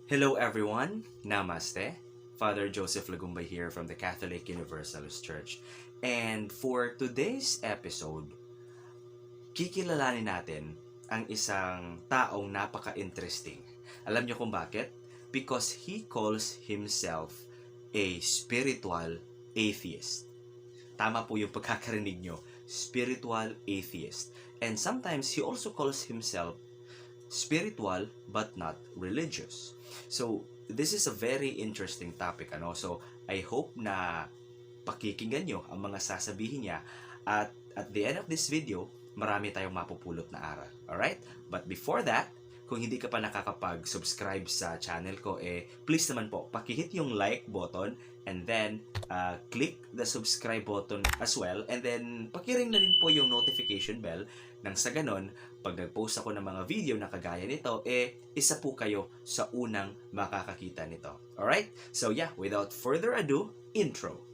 Hello everyone, Namaste. Father Joseph Lagumbay here from the Catholic Universalist Church. And for today's episode, kikilalanin natin ang isang taong napaka-interesting. Alam niyo kung bakit? Because he calls himself a spiritual atheist. Tama po yung pagkakarinig nyo, spiritual atheist. And sometimes he also calls himself spiritual but not religious. So, this is a very interesting topic. So, I hope na pakikinggan nyo ang mga sasabihin niya at the end of this video, marami tayong mapupulot na aral. Alright? But before that, kung hindi ka pa nakakapag-subscribe sa channel ko, please naman po, pakihit yung like button and then click the subscribe button as well. And then, pakiring na rin po yung notification bell nang sa ganon, pag nag-post ako ng mga video na kagaya nito, isa po kayo sa unang makakakita nito. Alright? So yeah, without further ado, intro.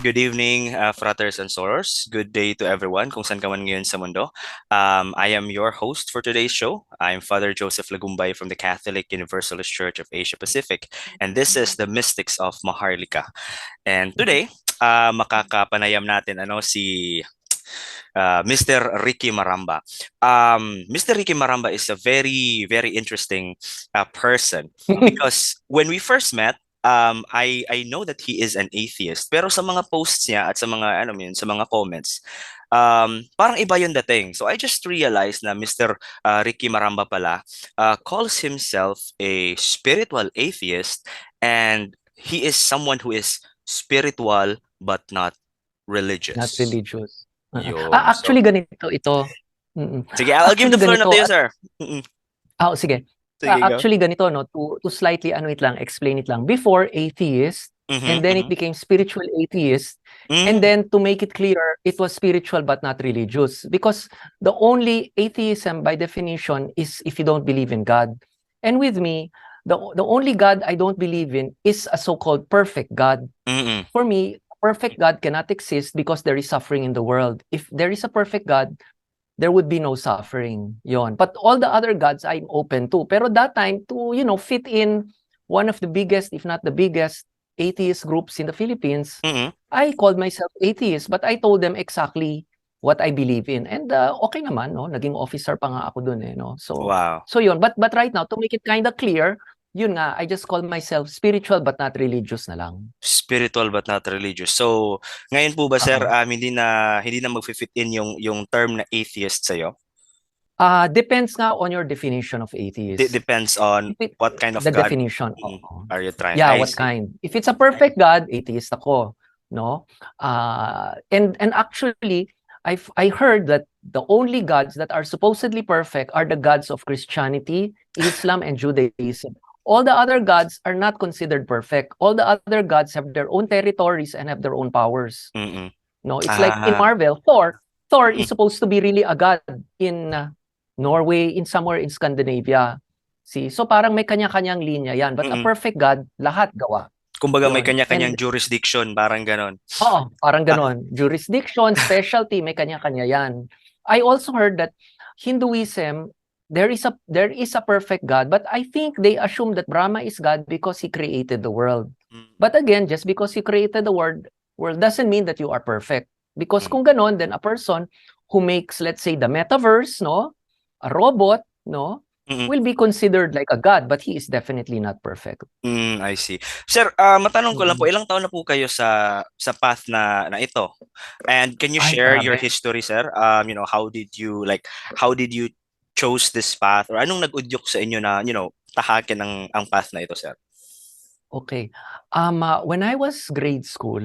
Good evening, fratters and sorors. Good day to everyone kung saan ka man ngayon sa mundo. I am your host for today's show. I'm Father Joseph Lagumbay from the Catholic Universalist Church of Asia Pacific, and this is the Mystics of Maharlika. And today, makakapanayam natin si Mr. Ricky Maramba. Mr. Ricky Maramba is a very, very interesting person because when we first met, I know that he is an atheist, pero sa mga posts niya at sa mga sa mga comments, parang iba yung dating. So I just realized na Mr. Ricky Maramba pala calls himself a spiritual atheist, and he is someone who is spiritual but not religious. Not religious. Yun. Actually, ganito ito. Sige, I'll give the floor na to you, sir. Sige. Sige, go. Actually, ganito, no? To slightly, explain it lang. Before, atheist, and then it became spiritual atheist, and then to make it clear, it was spiritual but not religious. Because the only atheism, by definition, is if you don't believe in God. And with me, the only God I don't believe in is a so-called perfect God. For me, perfect God cannot exist because there is suffering in the world. If there is a perfect God, there would be no suffering. Yon. But all the other gods I'm open to. Pero that time, to fit in one of the biggest, if not the biggest, atheist groups in the Philippines, I called myself atheist, but I told them exactly what I believe in. And okay naman, no? Naging officer pa nga ako dun, no? So, wow. So yun. But right now, to make it kind of clear, yun nga, I just call myself spiritual but not religious na lang. Spiritual but not religious. So, ngayon po ba, sir, hindi na mag-fit in yung term na atheist sa'yo? Depends nga on your definition of atheist. Depends on what kind of the God definition. Are you trying? Yeah, what kind? If it's a perfect God, atheist ako, no? And actually, I heard that the only gods that are supposedly perfect are the gods of Christianity, Islam, and Judaism. All the other gods are not considered perfect. All the other gods have their own territories and have their own powers. No, it's like in Marvel, Thor is supposed to be really a god in Norway, in somewhere in Scandinavia. See, so parang may kanya-kanyang linya yan. But a perfect God, lahat gawa. Kumbaga may kanya-kanyang jurisdiction, parang ganon. Oo, parang ganon. Jurisdiction, specialty, may kanya-kanya yan. I also heard that Hinduism, there is a perfect God, but I think they assume that Brahma is God because he created the world. But again, just because he created the world doesn't mean that you are perfect. Because kung ganon, then a person who makes, let's say, the metaverse, no, a robot, no, will be considered like a god, but he is definitely not perfect. I see. Sir, matanong ko lang po, ilang taon na po kayo sa path na ito? And can you share your history, sir? How did you chose this path, or anong nag-udyok sa inyo na tahakin ang path na ito, sir? Okay. When I was grade school,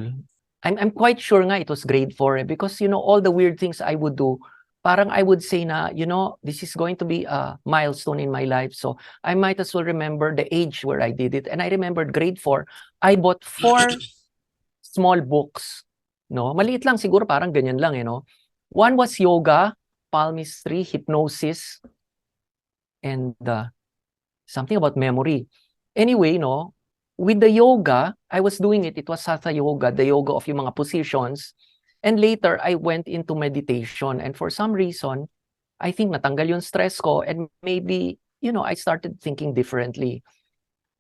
I'm quite sure nga it was grade 4 because, all the weird things I would do, parang I would say na, this is going to be a milestone in my life. So I might as well remember the age where I did it. And I remembered grade 4, I bought 4 small books. No? Maliit lang siguro, parang ganyan lang, One was yoga, palmistry, hypnosis, and something about memory. Anyway, with the yoga, I was doing it. It was hatha yoga, the yoga of yung mga positions. And later, I went into meditation. And for some reason, I think natanggal yung stress ko. And maybe, I started thinking differently.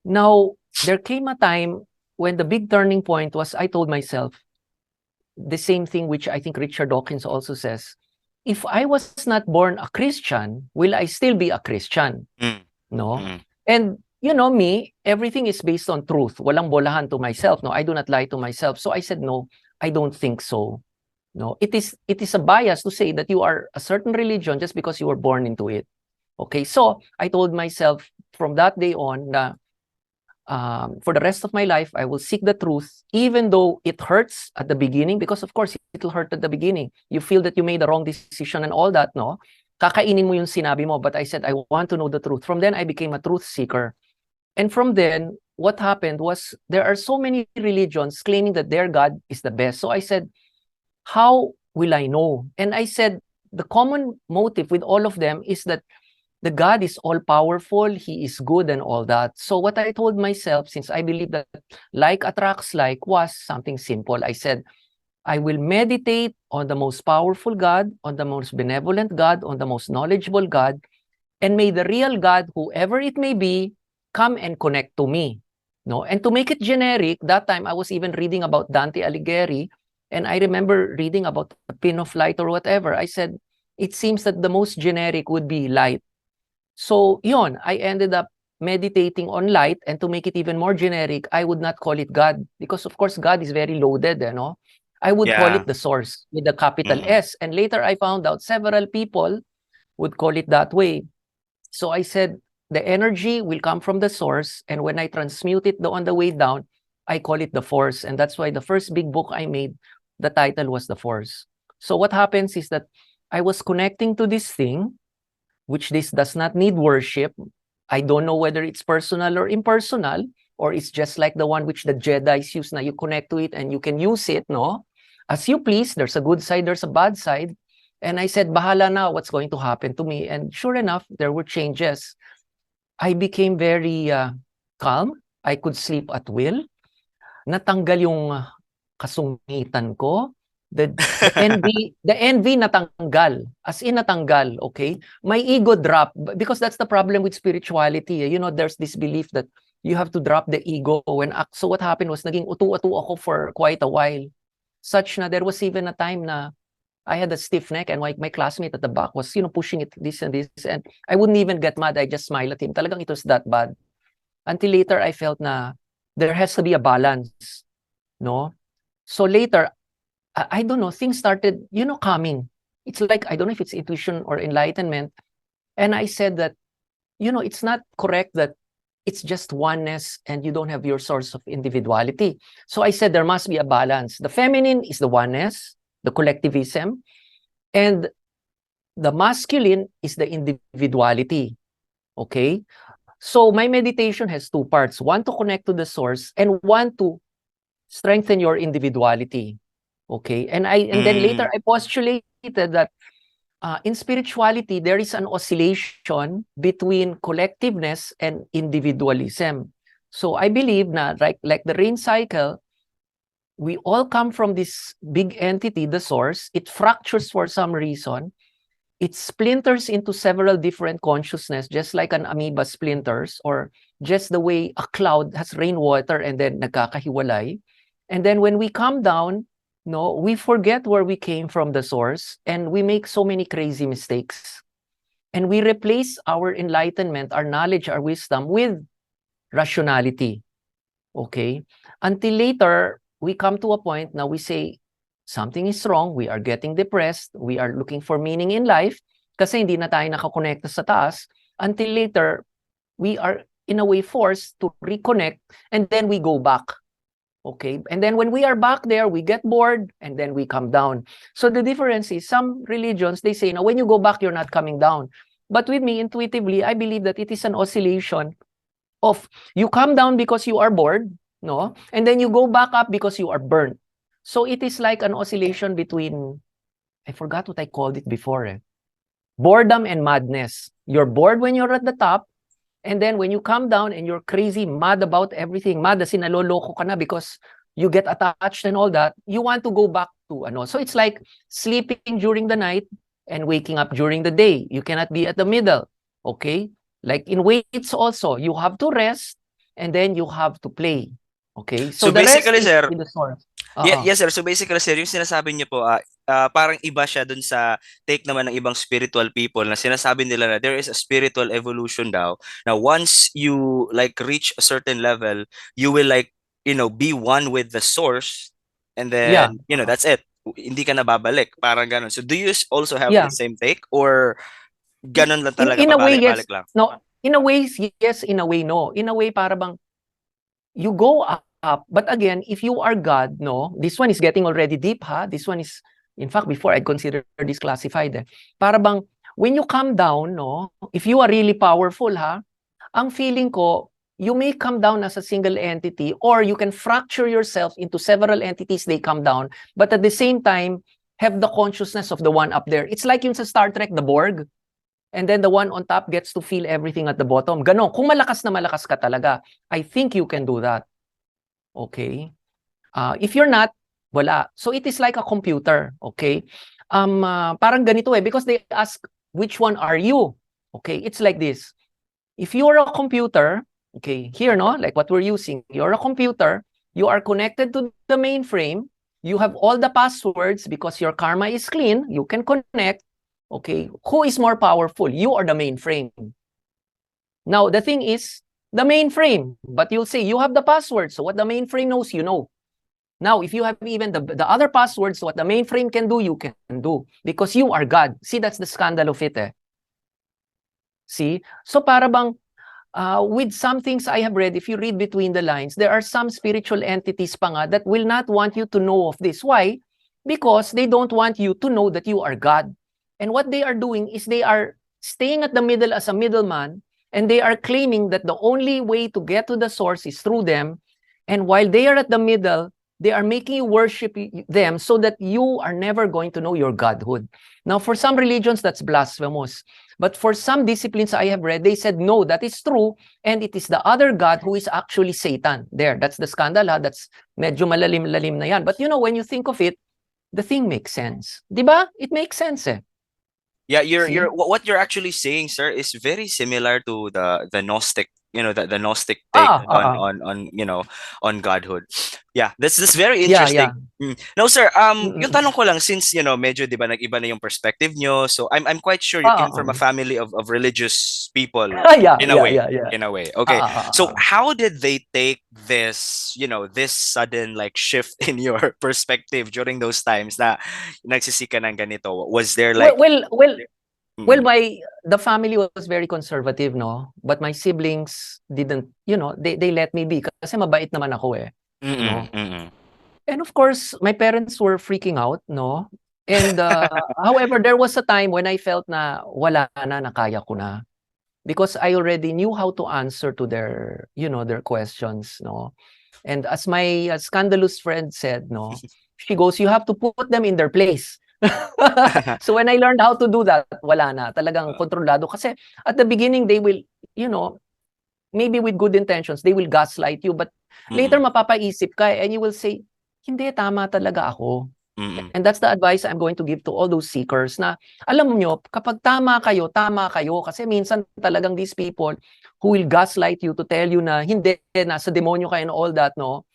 Now, there came a time when the big turning point was I told myself the same thing which I think Richard Dawkins also says. If I was not born a Christian, will I still be a Christian? No? And me, everything is based on truth. Walang bolahan to myself. No, I do not lie to myself. So I said, no, I don't think so. No, it is a bias to say that you are a certain religion just because you were born into it. Okay, so I told myself from that day on na for the rest of my life, I will seek the truth, even though it hurts at the beginning, because of course, it will hurt at the beginning. You feel that you made the wrong decision and all that, no? Kakainin mo yung sinabi mo, but I said, I want to know the truth. From then, I became a truth seeker. And from then, what happened was, there are so many religions claiming that their God is the best. So I said, how will I know? And I said, the common motive with all of them is that the God is all-powerful, He is good and all that. So what I told myself, since I believe that like attracts like, was something simple. I said, I will meditate on the most powerful God, on the most benevolent God, on the most knowledgeable God, and may the real God, whoever it may be, come and connect to me. No? And to make it generic, that time I was even reading about Dante Alighieri, and I remember reading about the pin of light or whatever. I said, it seems that the most generic would be light. So, yon, I ended up meditating on light, and to make it even more generic, I would not call it God, because of course God is very loaded, I would call it the source with the capital S. And later I found out several people would call it that way. So I said, the energy will come from the source, and when I transmute it on the way down, I call it the force. And that's why the first big book I made, the title was The Force. So what happens is that I was connecting to this thing, which this does not need worship. I don't know whether it's personal or impersonal, or it's just like the one which the Jedis use. Now you connect to it and you can use it, no? As you please. There's a good side, there's a bad side. And I said, bahala na what's going to happen to me. And sure enough, there were changes. I became very calm. I could sleep at will. Natanggal yung kasungitan ko. The envy natanggal. As in natanggal, okay? My ego dropped, because that's the problem with spirituality. There's this belief that you have to drop the ego. So what happened was, naging utu-utu ako for quite a while. Such na there was even a time na I had a stiff neck, and my classmate at the back was, pushing it this and this, and I wouldn't even get mad. I just smile at him. Talagang it was that bad. Until later, I felt na there has to be a balance, no? So later, I don't know, things started, coming. It's like, I don't know if it's intuition or enlightenment. And I said that, it's not correct that it's just oneness and you don't have your source of individuality. So I said there must be a balance. The feminine is the oneness, the collectivism, and the masculine is the individuality. Okay? So my meditation has two parts. One, to connect to the source, and one, to strengthen your individuality. Okay? And then later I postulated that in spirituality, there is an oscillation between collectiveness and individualism. So I believe na, like the rain cycle, we all come from this big entity, the source. It fractures for some reason. It splinters into several different consciousness, just like an amoeba splinters, or just the way a cloud has rainwater and then nagkakahiwalay. And then when we come down, we forget where we came from, the source, and we make so many crazy mistakes. And we replace our enlightenment, our knowledge, our wisdom with rationality. Okay? Until later, we come to a point now we say, something is wrong, we are getting depressed, we are looking for meaning in life, kasi hindi na tayo nakakonekta sa taas. Until later, we are in a way forced to reconnect, and then we go back. Okay, and then when we are back there, we get bored, and then we come down. So the difference is, some religions, they say, now when you go back, you're not coming down. But with me, intuitively, I believe that it is an oscillation of, you come down because you are bored, no? And then you go back up because you are burnt. So it is like an oscillation between, I forgot what I called it before, boredom and madness. You're bored when you're at the top, and then when you come down and you're crazy, mad about everything, mad as in naloloko ka na because you get attached and all that, you want to go back to ano. So it's like sleeping during the night and waking up during the day. You cannot be at the middle, okay? Like in weights also, you have to rest and then you have to play. Okay? So So the rest basically, is sir, in the source. yes, sir. So basically, sir, yung sinasabi niyo po, parang iba siya dun sa take naman ng ibang spiritual people na sinasabi nila na there is a spiritual evolution daw. Now, once you like reach a certain level, you will like, be one with the source, and Yeah. then, that's it. Hindi ka na babalik. Parang ganun. So do you also have the Yeah. same take, or ganun lang talaga, In a way, yes. pabalik-balik lang? No, in a way, yes. In a way, no. In a way, para bang you go up, but again, if you are God, no, this one is getting already deep, ha? This one is, in fact, before I'd consider this classified, para bang, when you come down, no, if you are really powerful, ha, ang feeling ko, you may come down as a single entity, or you can fracture yourself into several entities, they come down, but at the same time, have the consciousness of the one up there. It's like yung sa Star Trek, the Borg, and then the one on top gets to feel everything at the bottom. Ganon. Kung malakas na malakas ka talaga, I think you can do that. Okay? If you're not, wala. So it is like a computer. Okay? Parang ganito because they ask, which one are you? Okay? It's like this. If you're a computer, okay, here, no? Like what we're using, you're a computer, you are connected to the mainframe, you have all the passwords because your karma is clean, you can connect. Okay, who is more powerful, you or the mainframe? Now, the thing is, the mainframe, but you'll say you have the password, so what the mainframe knows, you know. Now, if you have even the other passwords, what the mainframe can do, you can do, because you are God. See, that's the scandal of it. See? So para bang, with some things I have read, if you read between the lines, there are some spiritual entities pa nga that will not want you to know of this. Why? Because they don't want you to know that you are God. And what they are doing is they are staying at the middle as a middleman, and they are claiming that the only way to get to the source is through them. And while they are at the middle, they are making you worship them so that you are never going to know your godhood. Now, for some religions, that's blasphemous. But for some disciplines I have read, they said, no, that is true. And it is the other God who is actually Satan. There, that's the scandal. That's medyo malalim-lalim na yan. But when you think of it, the thing makes sense. Diba? It makes sense. Yeah, what you're actually saying, sir, is very similar to the Gnostic, the Gnostic take on Godhood. Yeah, that's very interesting. Yeah. Now, sir, yung tanong ko lang, since medyo 'di ba nag-iba na yung perspective nyo, so I'm quite sure you came from a family of religious people in a way. Yeah. In a way. Okay. So how did they take this, this sudden like shift in your perspective during those times na nagsisika ng ganito? Was there like Well, the family was very conservative, no? But my siblings didn't, they let me be kasi mabait naman ako no? And of course, my parents were freaking out, no? And however, there was a time when I felt na wala na, nakaya ko na. Because I already knew how to answer to their, their questions, no? And as my scandalous friend said, no? She goes, you have to put them in their place. So when I learned how to do that, wala na. Talagang kontrolado. Kasi at the beginning, they will, maybe with good intentions, they will gaslight you. But later, mapapaisip ka and you will say, hindi, tama talaga ako. And that's the advice I'm going to give to all those seekers na, alam nyo, kapag tama kayo. Kasi minsan talagang these people who will gaslight you to tell you na hindi, nasa demonyo kayo and all that, no?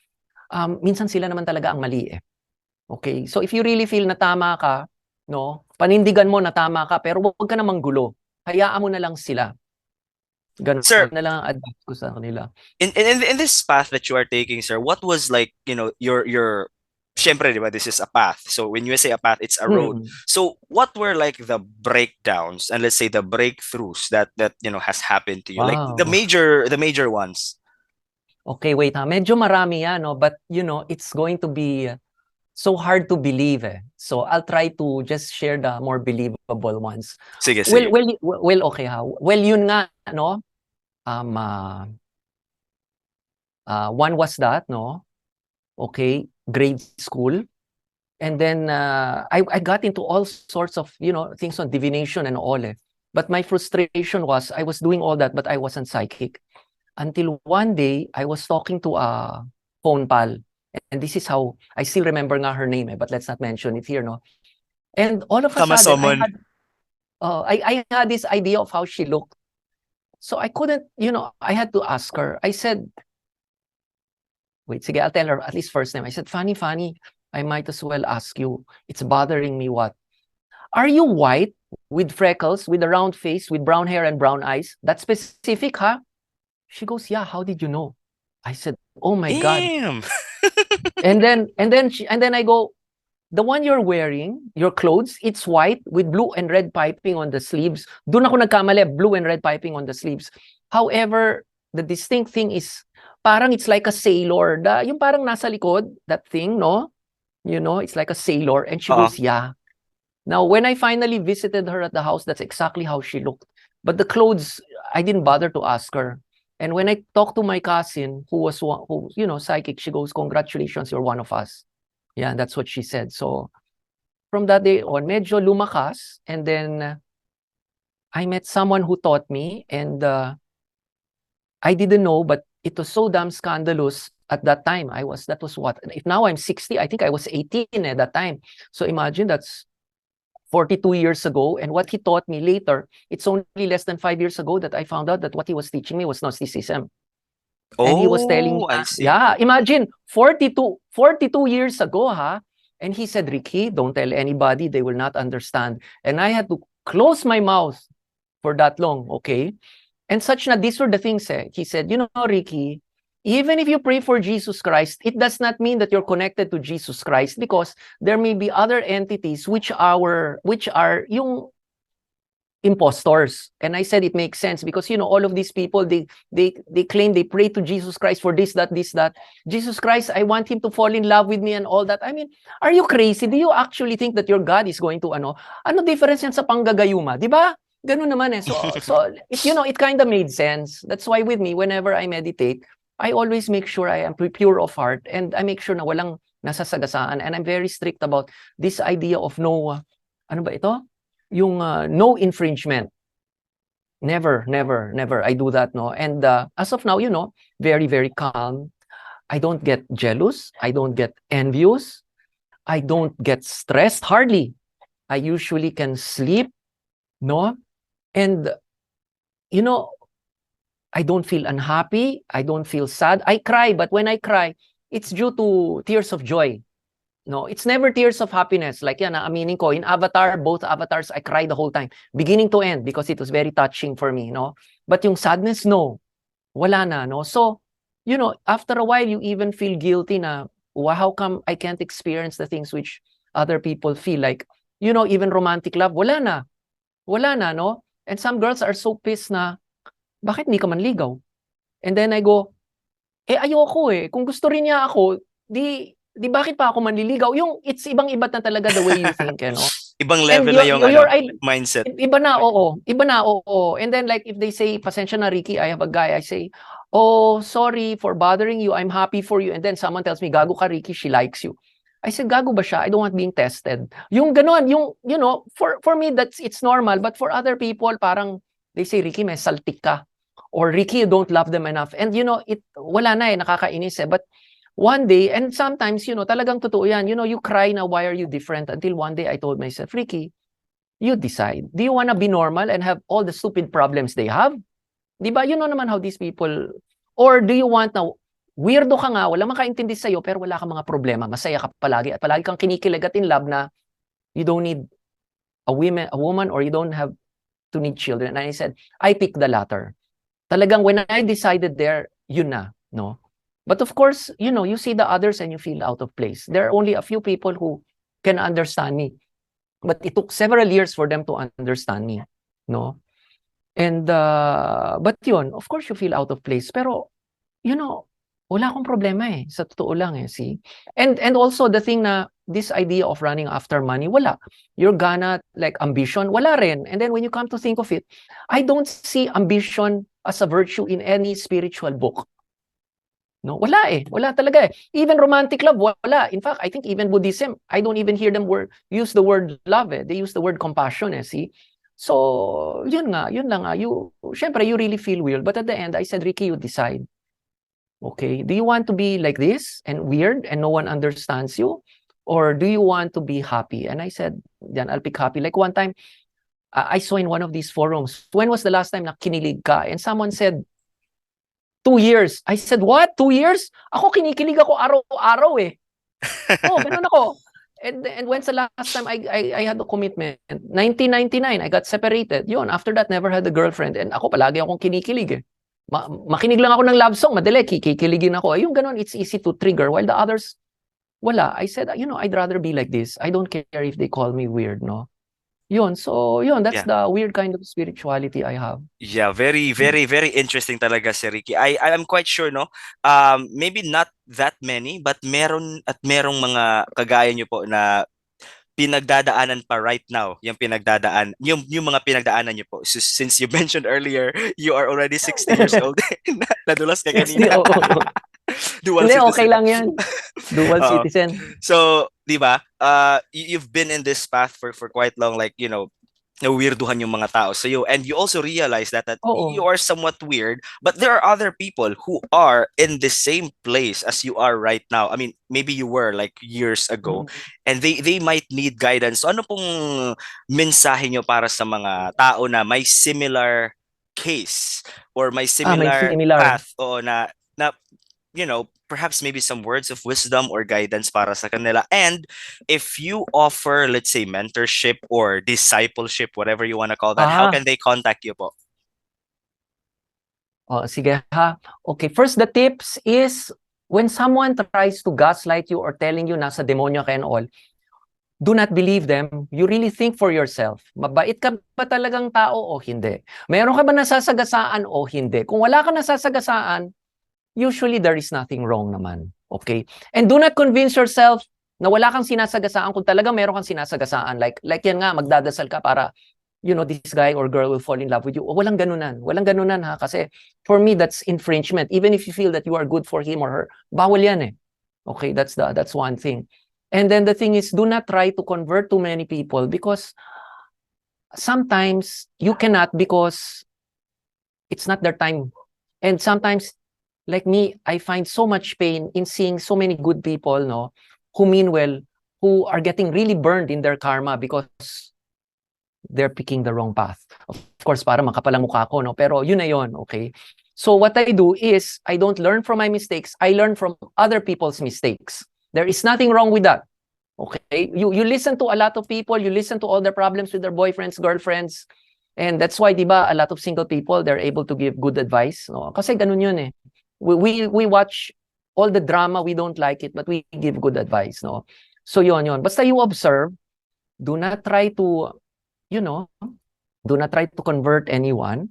Minsan sila naman talaga ang mali Okay? So if you really feel na tama ka, no? Panindigan mo na tama ka, pero huwag ka namang gulo. Hayaan mo na lang sila. Ganun Sir, na lang ang advice ko sa kanila. In this path that you are taking, sir, what was like, your syempre, diba, this is a path. So when you say a path, it's a road. So what were like the breakdowns and let's say the breakthroughs that has happened to you? Like the major ones. Okay, wait ha. Medyo marami yan, no? But, it's going to be so hard to believe eh. So, I'll try to just share the more believable ones. Sige, Well, sige. okay ha. Well, yun nga, no? One was that, no? Okay, grade school. And then I got into all sorts of, things on divination and all eh. But my frustration was I was doing all that, but I wasn't psychic. Until one day, I was talking to a phone pal. And this is how, I still remember nga her name, but let's not mention it here, no? And all of a sudden, Kamasomon. I had this idea of how she looked. So I couldn't, I had to ask her. I said, wait, sige, I'll tell her at least first name. I said, Fanny, I might as well ask you. It's bothering me what? Are you white with freckles, with a round face, with brown hair and brown eyes? That's specific, huh? She goes, yeah, how did you know? I said, oh my God. Damn. And then I go, the one you're wearing, your clothes, it's white with blue and red piping on the sleeves. Doon ako nagkamali, blue and red piping on the sleeves. However, the distinct thing is, parang it's like a sailor. Yung parang nasa likod, that thing, no? It's like a sailor. And she goes, yeah. Now, when I finally visited her at the house, that's exactly how she looked. But the clothes, I didn't bother to ask her. And when I talked to my cousin, who psychic, she goes, congratulations, you're one of us. Yeah, that's what she said. So, from that day on, medyo lumakas. And then, I met someone who taught me. And I didn't know, but it was so damn scandalous at that time. That was what? If now I'm 60, I think I was 18 at that time. So imagine that's 42 years ago. And what he taught me later, it's only less than 5 years ago that I found out that what he was teaching me was Gnosticism. And he was telling me, I see. yeah, imagine 42 years ago, ha? And he said, Ricky, don't tell anybody, they will not understand. And I had to close my mouth for that long, okay? And these were the things, eh. He said, Ricky, even if you pray for Jesus Christ, it does not mean that you're connected to Jesus Christ, because there may be other entities which are yung impostors. And I said it makes sense because all of these people, they claim they pray to Jesus Christ for this, that. Jesus Christ, I want him to fall in love with me and all that. I mean, are you crazy? Do you actually think that your God is going to ano difference yan sa panggagayuma, di ba? Ganun naman eh. So it kind of made sense. That's why with me, whenever I meditate, I always make sure I am pure of heart, and I make sure na walang nasasagasaan, and I'm very strict about this idea of no, ano ba ito? Yung no infringement. Never I do that, no. And as of now, very, very calm. I don't get jealous. I don't get envious. I don't get stressed, hardly. I usually can sleep, no. And I don't feel unhappy. I don't feel sad. I cry, but when I cry, it's due to tears of joy. No, it's never tears of happiness. Like yan, aminin ko, in Avatar, both avatars, I cried the whole time, beginning to end, because it was very touching for me, no? But yung sadness, no. Wala na, no? So, after a while, you even feel guilty na, how come I can't experience the things which other people feel? Like, even romantic love, wala na. Wala na, no? And some girls are so pissed na, bakit hindi ka manligaw? And then I go, ayoko eh. Kung gusto rin niya ako, di bakit pa ako manliligaw? Yung it's ibang-iba na talaga the way you think, Ibang level na yung mindset. Iba na, oo. Iba na, oo. And then like if they say, pasensya na Ricky, I have a guy, I say, oh, sorry for bothering you, I'm happy for you. And then someone tells me, gago ka Ricky, she likes you. I said, gago ba siya? I don't want being tested. Yung ganon, for me, it's normal. But for other people, parang, they say, Ricky, may saltik ka. Or Ricky, you don't love them enough. And wala na eh, nakakainis eh. But one day, and sometimes, talagang totoo yan, you cry na, why are you different? Until one day I told myself, Ricky, you decide. Do you want to be normal and have all the stupid problems they have? Di ba? You know naman how these people, or do you want na, weirdo ka nga, wala makaintindi sa'yo, pero wala kang mga problema, masaya ka palagi, at palagi kang kinikilig at in love na, you don't need a woman, or you don't have to need children. And I said, I pick the latter. Talagang when I decided there, yun na, no? But of course, you see the others and you feel out of place. There are only a few people who can understand me. But it took several years for them to understand me, no? And, but yun, of course you feel out of place. Pero, Wala akong problema eh. Sa totoo lang eh, see? And also the thing na this idea of running after money, wala. You're gonna like ambition, wala rin. And then when you come to think of it, I don't see ambition as a virtue in any spiritual book. No, wala eh. Wala talaga eh. Even romantic love, wala. In fact, I think even Buddhism, I don't even hear them use the word love eh. They use the word compassion eh, see? So, yun lang nga. Syempre, you really feel weird. But at the end, I said, Ricky, you decide. Okay, do you want to be like this and weird and no one understands you? Or do you want to be happy? And I said, yan, I'll pick happy. Like one time, I saw in one of these forums, when was the last time na kinilig ka? And someone said, 2 years. I said, what? 2 years? Ako kinikilig ako araw-araw eh. Oh, ganun ako. And when's the last time I had a commitment? 1999, I got separated. Yun, after that, never had a girlfriend. And ako palagi akong kinikilig eh. Makinig lang ako ng love song, madali, kikiligin ako. Yung ganun, it's easy to trigger. While the others, wala. I said, I'd rather be like this. I don't care if they call me weird, no? Yun, so yun, that's the weird kind of spirituality I have. Yeah, very, very, very interesting talaga si Ricky. I'm quite sure, no? Maybe not that many, but merong mga kagaya nyo po na pinagdadaanan pa right now, yung mga pinagdaanan niyo po. So, since you mentioned earlier, you are already 60 years old. Nadulas ka kanina. Dual Hindi, citizen. okay lang yan. Dual citizen. So, di ba, you've been in this path for quite long, like, weirduhan yung mga tao sa you, and you also realize that you are somewhat weird, but there are other people who are in the same place as you are right now. I mean, maybe you were like years ago, and they might need guidance. So ano pong mensahe nyo para sa mga tao na may similar case or may similar path, o na perhaps maybe some words of wisdom or guidance para sa kanila? And if you offer, let's say, mentorship or discipleship, whatever you want to call that, how can they contact you po? Sige ha. Okay, first the tips is when someone tries to gaslight you or telling you nasa demonyo ka and all, do not believe them. You really think for yourself. Mabait ka ba talagang tao o hindi? Meron ka ba nasasagasaan o hindi? Kung wala ka nasasagasaan, usually there is nothing wrong naman. Okay? And do not convince yourself na wala kang sinasagasaan kung talaga meron kang sinasagasaan. Like yan nga, magdadasal ka para, this guy or girl will fall in love with you. Walang ganunan. Walang ganunan ha. Kasi for me, that's infringement. Even if you feel that you are good for him or her, bawal yan eh. Okay? That's one thing. And then the thing is, do not try to convert too many people because sometimes you cannot because it's not their time. And sometimes, like me, I find so much pain in seeing so many good people, no, who mean well, who are getting really burned in their karma because they're picking the wrong path. Of course, para makapalang mukha ko, no? Pero yun na yun, okay? So what I do is, I don't learn from my mistakes. I learn from other people's mistakes. There is nothing wrong with that. Okay? You listen to a lot of people, you listen to all their problems with their boyfriends, girlfriends, and that's why, di ba, a lot of single people, they're able to give good advice, no? Kasi ganun yun eh. We watch all the drama, we don't like it, but we give good advice, no? So yun. Basta you observe, do not try to, do not try to convert anyone.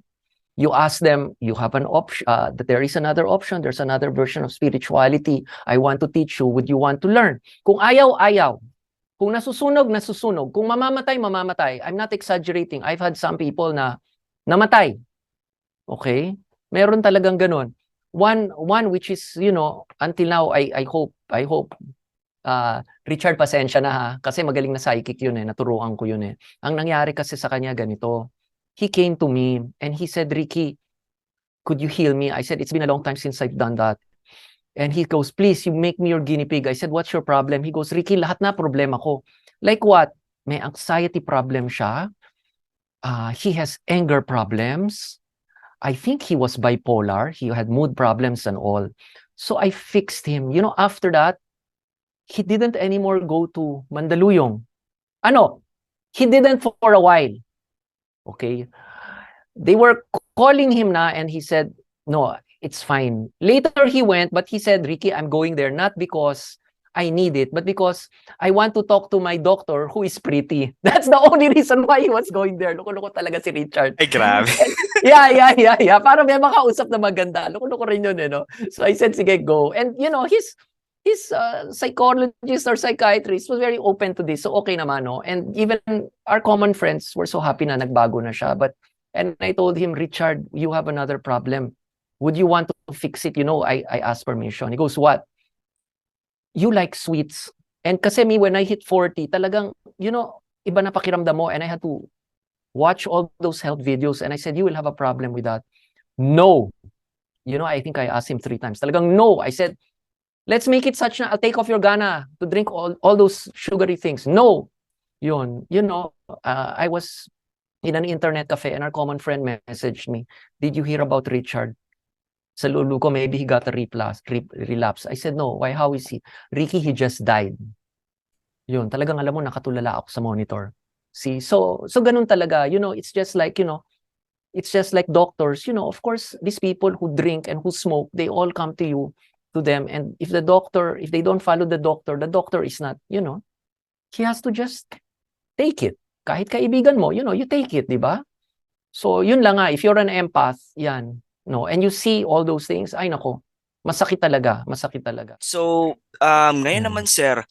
You ask them, you have an option, that there is another option, there's another version of spirituality. I want to teach you, would you want to learn? Kung ayaw, ayaw. Kung nasusunog, nasusunog. Kung mamamatay, mamamatay. I'm not exaggerating. I've had some people na namatay. Okay? Meron talagang ganun. One which is, until now, I hope, Richard, pasensya na ha, kasi magaling na psychic yun eh, naturuan ko yun eh. Ang nangyari kasi sa kanya ganito, he came to me and he said, Ricky, could you heal me? I said, it's been a long time since I've done that. And he goes, please, you make me your guinea pig. I said, what's your problem? He goes, Ricky, lahat na problema ko. Like what? May anxiety problem siya. He has anger problems. I think he was bipolar. He had mood problems and all. So I fixed him. After that, he didn't anymore go to Mandaluyong. He didn't for a while. Okay? They were calling him na and he said, no, it's fine. Later he went, but he said, Ricky, I'm going there not because I need it, but because I want to talk to my doctor who is pretty. That's the only reason why he was going there. Loko-loko talaga si Richard. Ay, grabe. Yeah. Para may makausap na maganda. Loko-loko rin yun, no? So I said, sige, go. And, his psychologist or psychiatrist was very open to this. So okay naman, no? And even our common friends were so happy na nagbago na siya. And I told him, Richard, you have another problem. Would you want to fix it? I asked permission. He goes, what? You like sweets. And kasi me, when I hit 40, talagang, iba na pakiramdam mo. And I had to watch all those health videos. And I said, you will have a problem with that. No. I think I asked him 3 times. Talagang no. I said, let's make it such na I'll take off your gana to drink all those sugary things. No. Yun. I was in an internet cafe and our common friend messaged me, did you hear about Richard? Sa lulu ko, maybe he got a relapse. I said, no. Why? How is he? Ricky, he just died. Yun, talagang alam mo, nakatulala ako sa monitor. See? So ganun talaga. It's just like, it's just like doctors. Of course, these people who drink and who smoke, they all come to them. And if they don't follow the doctor is not, he has to just take it. Kahit kaibigan mo, you take it, di ba? So, yun lang nga. If you're an empath, yan. No, and you see all those things, ay nako, masakit talaga. So, ngayon naman, sir,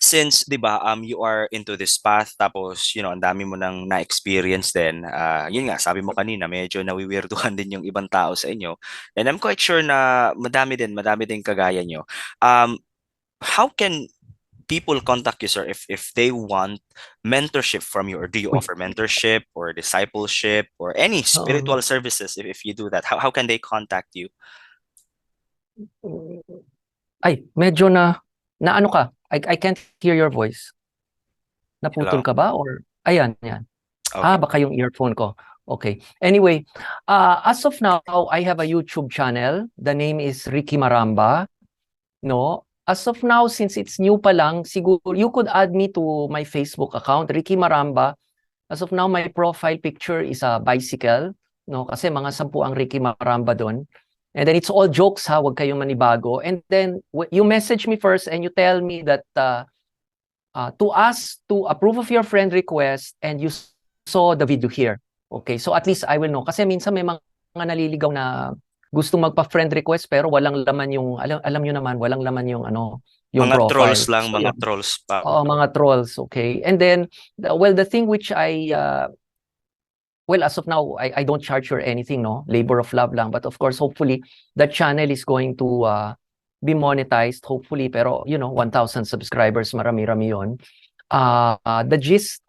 since 'di ba you are into this path, tapos ang dami mo nang na-experience din, yun nga sabi mo kanina medyo nawiwirduhan din yung ibang tao sa inyo, and I'm quite sure na madami din kagaya nyo. How can people contact you, sir, if they want mentorship from you, or do you offer mentorship or discipleship or any spiritual services? If you do that, how can they contact you? Ay, medyo na ano ka? I can't hear your voice. Naputol Hello? ka ba? Or ayan, yan. Okay. Baka yung earphone ko. Okay. Anyway, as of now, I have a YouTube channel. The name is Ricky Maramba. No? As of now, since it's new pa lang, siguro you could add me to my Facebook account, Ricky Maramba. As of now, my profile picture is a bicycle. No? Kasi mga 10 ang Ricky Maramba doon. And then it's all jokes, ha? Huwag kayong manibago. And then you message me first and you tell me that to ask to approve of your friend request and you saw the video here. Okay, so at least I will know. Kasi minsan may mga naliligaw na gustong magpa-friend request pero walang laman yung, alam nyo naman, walang laman yung yung Mga profile. trolls lang, So, mga trolls pa. Oo, mga trolls, okay. And then, the thing which well, as of now, I don't charge for anything, no? Labor of love lang. But of course, hopefully, the channel is going to be monetized, hopefully. Pero, 1,000 subscribers, marami-rami yun. The gist,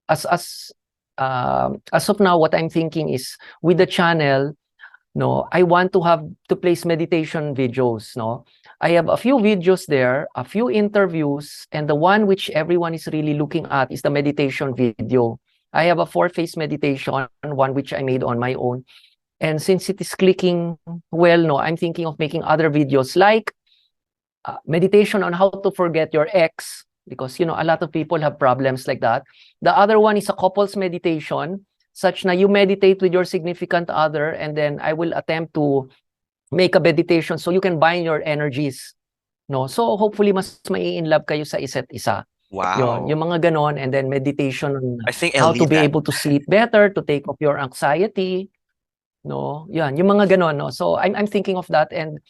as of now, what I'm thinking is, with the channel, no, I want to place meditation videos, no? I have a few videos there, a few interviews, and the one which everyone is really looking at is the meditation video. I have a 4-phase meditation, one which I made on my own. And since it is clicking well, no, I'm thinking of making other videos like meditation on how to forget your ex, because, a lot of people have problems like that. The other one is a couples meditation, such na you meditate with your significant other, and then I will attempt to make a meditation so you can bind your energies. No? So hopefully mas mai-inlove kayo sa isa't isa. Wow. Yung mga ganon, and then meditation on I think how I'll to need be that. able to sleep better, to take off your anxiety. No? Yan, yung mga ganon, no? So I'm thinking of that, and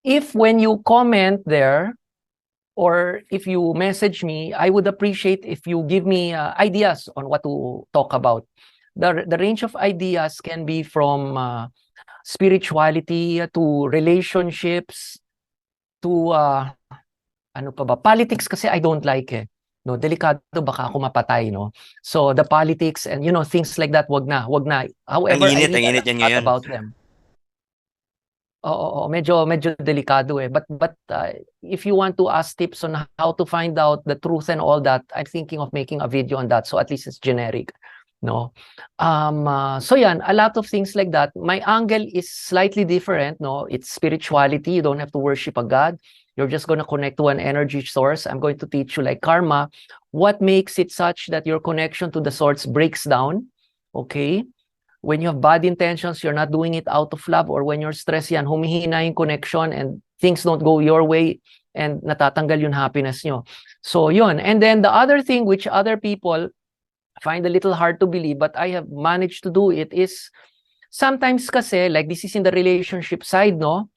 if when you comment there, or if you message me, I would appreciate if you give me ideas on what to talk about. The range of ideas can be from spirituality to relationships to ano pa ba, politics, kasi I don't like eh. No, delikado, baka ako mapatay, no. So the politics and things like that, wag na. However, I read Ang init yan a lot ngayon. about them. Oo, medyo delikado eh. But if you want to ask tips on how to find out the truth and all that, I'm thinking of making a video on that, so at least it's generic, no. So yan, a lot of things like that. My angle is slightly different, no. It's spirituality. You don't have to worship a god. You're just going to connect to an energy source. I'm going to teach you like karma, what makes it such that your connection to the source breaks down, okay? When you have bad intentions, you're not doing it out of love, or when you're stressed, yan, humihina yung connection and things don't go your way, and natatanggal yung happiness nyo. So yun. And then the other thing which other people find a little hard to believe, but I have managed to do it, is sometimes kasi, like this is in the relationship side, no?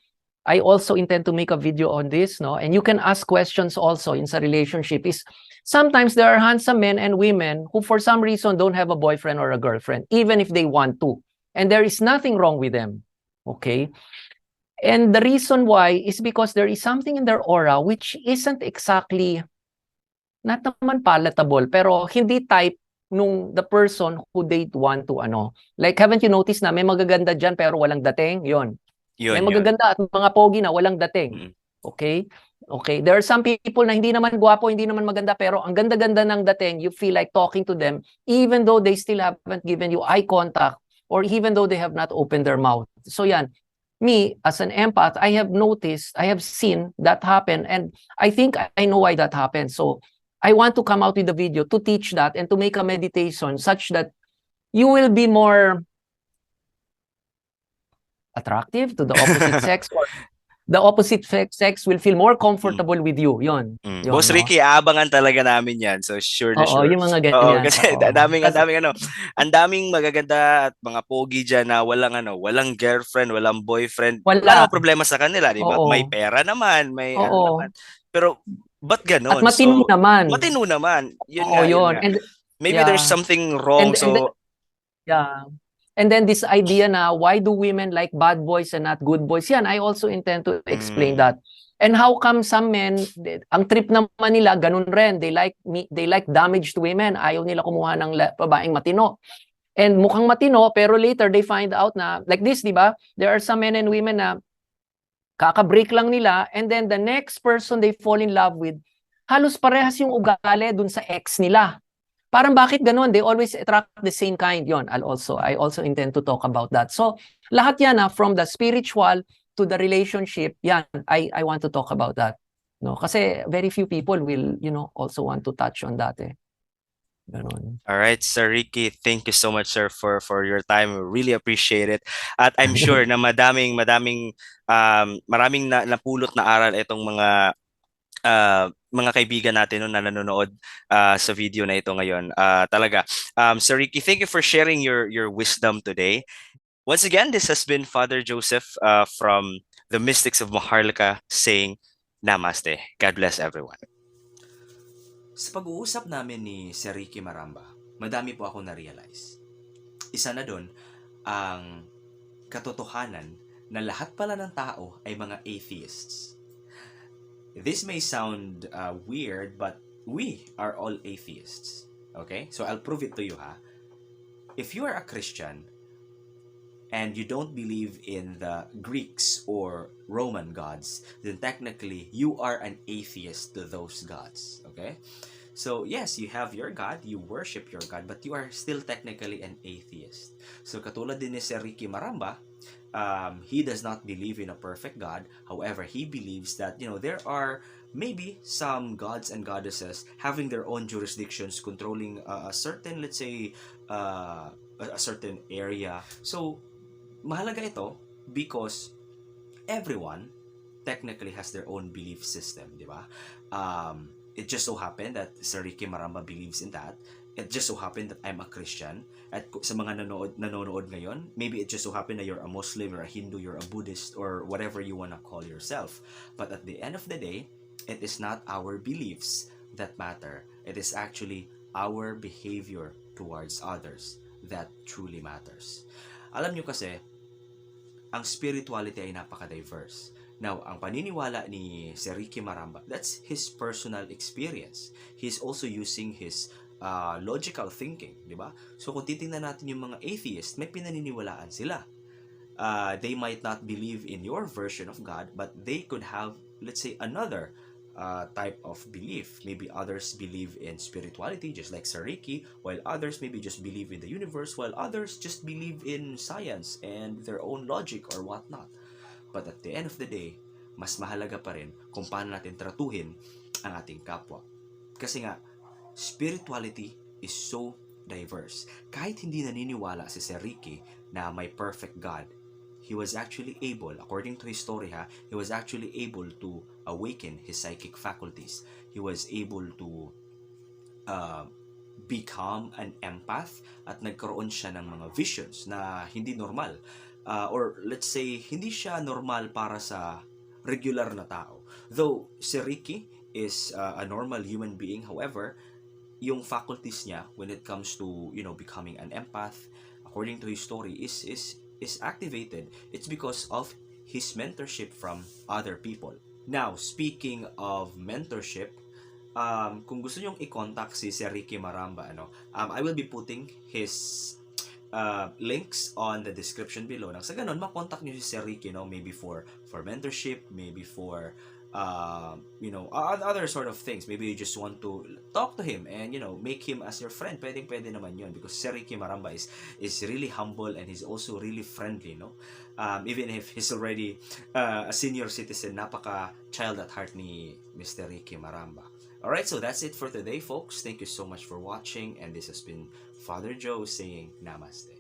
I also intend to make a video on this, no? And you can ask questions also in sa relationship, is sometimes there are handsome men and women who for some reason don't have a boyfriend or a girlfriend, even if they want to. And there is nothing wrong with them. Okay? And the reason why is because there is something in their aura which isn't exactly, not naman palatable, pero hindi type nung the person who they want to, like, haven't you noticed na may magaganda dyan pero walang dating? Yun. May magaganda at mga pogi na walang dating. Okay? Okay. There are some people na hindi naman gwapo, hindi naman maganda, pero ang ganda-ganda ng dating, you feel like talking to them, even though they still haven't given you eye contact, or even though they have not opened their mouth. So yan, me, as an empath, I have noticed, I have seen that happen, and I think I know why that happened. So I want to come out with a video to teach that and to make a meditation such that you will be more attractive to the opposite sex, or the opposite sex will feel more comfortable with you. Yun. Boss no? Ricky, aabangan talaga namin yan. So sure na Oo, sure. yung mga Oo, ganyan. kasi Oo. ang daming magaganda at mga pogi dyan na walang girlfriend, walang boyfriend. Wala Wala. namang problema sa kanila, di ba? Oo. May pera naman, may Oo. naman. Pero ba't ganon? At matino So, naman. matino naman. Yun Oo, nga, yun yun. nga. And Maybe there's something wrong. yeah. And then this idea na, why do women like bad boys and not good boys? Yan, I also intend to explain that. And how come some men, ang trip naman nila, ganun rin. They like damaged women. Ayaw nila kumuha ng babaeng matino. And mukhang matino, pero later they find out na, like this, di ba? There are some men and women na kaka-break lang nila, and then the next person they fall in love with, halos parehas yung ugali dun sa ex nila. Parang bakit ganun? They always attract the same kind. Yon, I also intend to talk about that. So, lahat yan, from the spiritual to the relationship, yan, I want to talk about that. No, kasi very few people will, also want to touch on that. Ganun. All right, Sir Ricky, thank you so much, sir, for your time. We really appreciate it. At I'm sure na maraming napulot na aral itong mga kaibigan natin na nanonood sa video na ito ngayon. Talaga. Sir Ricky, thank you for sharing your wisdom today. Once again, this has been Father Joseph from the Mystics of Maharlika saying Namaste. God bless everyone. Sa pag-uusap namin ni Sir Ricky Maramba, madami po ako na-realize. Isa na doon ang katotohanan na lahat pala ng tao ay mga atheists. This may sound weird, but we are all atheists. Okay? So I'll prove it to you, ha? If you are a Christian and you don't believe in the Greeks or Roman gods, then technically you are an atheist to those gods. Okay? So yes, you have your God, you worship your God, but you are still technically an atheist. So katulad din ni Sir Ricky Maramba, he does not believe in a perfect God. However, he believes that, there are maybe some gods and goddesses having their own jurisdictions controlling a certain, let's say, a certain area. So, mahalaga ito because everyone technically has their own belief system, di ba? It just so happened that Sir Ricky Maramba believes in that. It just so happened that I'm a Christian. At sa mga nanonood ngayon, maybe it just so happened that you're a Muslim, you're a Hindu, you're a Buddhist, or whatever you want to call yourself. But at the end of the day, it is not our beliefs that matter. It is actually our behavior towards others that truly matters. Alam nyo kasi, ang spirituality ay napaka-diverse. Now, ang paniniwala ni Sir Ricky Maramba, that's his personal experience. He's also using his logical thinking, di ba? So, kung titingnan natin yung mga atheist, may pinaniniwalaan sila. They might not believe in your version of God, but they could have, let's say, another type of belief. Maybe others believe in spirituality, just like Sir Ricky, while others maybe just believe in the universe, while others just believe in science and their own logic or whatnot. But at the end of the day, mas mahalaga pa rin kung paano natin tratuhin ang ating kapwa. Kasi nga, spirituality is so diverse. Kahit hindi naniniwala si Sir Ricky na may perfect God, he was actually able, according to his story, he was actually able to awaken his psychic faculties. He was able to become an empath at nagkaroon siya ng mga visions na hindi normal. Or let's say, hindi siya normal para sa regular na tao. Though si Ricky is a normal human being, however, yung faculties niya when it comes to, you know, becoming an empath, according to his story, is activated. It's because of his mentorship from other people. Now, speaking of mentorship, kung gusto nyong i-contact si Sir Ricky Maramba, I will be putting his links on the description below. Nang sa ganun, makontak nyo si Sir Ricky, maybe for mentorship, maybe for other sort of things. Maybe you just want to talk to him and, make him as your friend. Pwede naman yun, because Sir Ricky Maramba is really humble and he's also really friendly, even if he's already a senior citizen, napaka-child at heart ni Mr. Ricky Maramba. Alright, so that's it for today, folks. Thank you so much for watching, and this has been Father Joe saying Namaste.